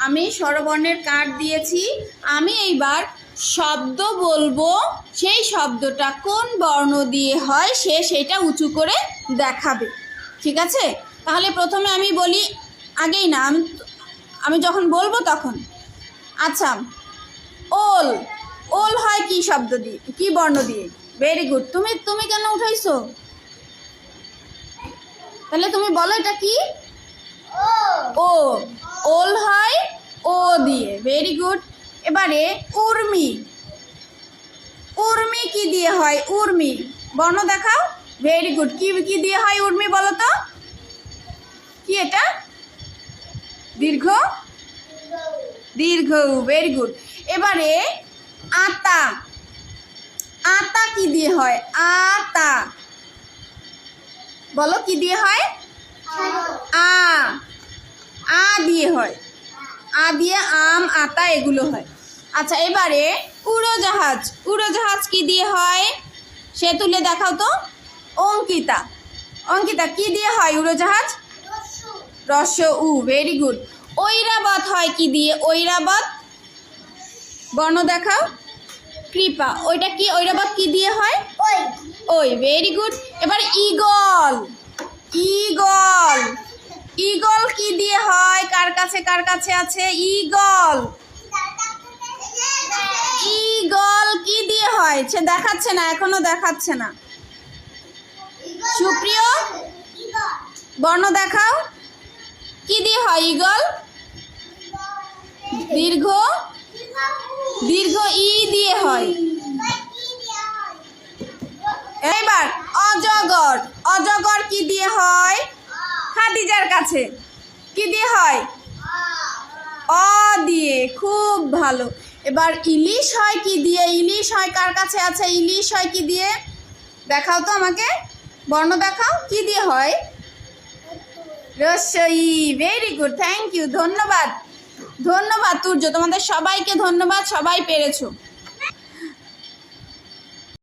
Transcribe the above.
আমি স্বরবর্ণের কার্ড দিয়েছি। আমি এইবার শব্দ বলবো, সেই শব্দটা কোন বর্ণ দিয়ে হয় সে সেটা উঁচু করে দেখাবে। ঠিক আছে? তাহলে প্রথমে আমি বলি, আগেই না, আমি যখন বলবো তখন। আচ্ছা, ওল। ওল হয় কি শব্দ দিয়ে, কি বর্ণ দিয়ে? Very good. তুমি কেন উঠাইছো? তাহলে তুমি বলো এটা কি? ও। ওল হয় ও দিয়ে। Very good. এবারে উর্মি। উর্মি কি দিয়ে হয়? উর্মি বর্ণ দেখাও। Very good. কি দিয়ে হয় উর্মি বলো তো? কি এটা? দীর্ঘ। দীর্ঘ। Very good. এবারে আতা। আতা কি দিয়ে হয়? আতা বলো কি দিয়ে হয়? আ। আ দিয়ে হয়। আ দিয়ে আম, আতা এগুলো হয়। আচ্ছা, এবারে উড়োজাহাজ। উড়োজাহাজ কি দিয়ে হয় সে তুলে দেখাও তো। অঙ্কিতা। অঙ্কিতা কি দিয়ে হয় উড়োজাহাজ? রস্য উ। Very good. ঐরাবত হয় কি দিয়ে? ঐরাবত বর্ণ দেখাও। কৃপা। ওইটা কি? ঐরাবত কি দিয়ে হয়? ওই। Very good. এবার ঈগল। ঈগল। ঈগল কি দিয়ে হয়? কার কাছে আছে ঈগল? ঈগল কি দিয়ে হয়? সে দেখাচ্ছে না, এখনো দেখাচ্ছে না। সুপ্রিয় বর্ণ দেখাও। কি দিয়ে হয় ঈগল? দীর্ঘ। দীর্ঘ ই দিয়ে হয়। এবার অজগর। অজগর কি দিয়ে হয়? খাদিজার কাছে কি দিয়ে হয়? অ দিয়ে। খুব ভালো। এবার ইলিশ হয় কি দিয়ে? ইলিশ হয় কার কাছে আছে? ইলিশ হয় কি দিয়ে? দেখাও তো আমাকে, বর্ণ দেখাও। কি দিয়ে হয়? রস্যই। Very good. Thank you. ধন্যবাদ। ধন্যবাদ তুর্য, তোমাদের সবাইকে ধন্যবাদ। সবাই পেরেছো।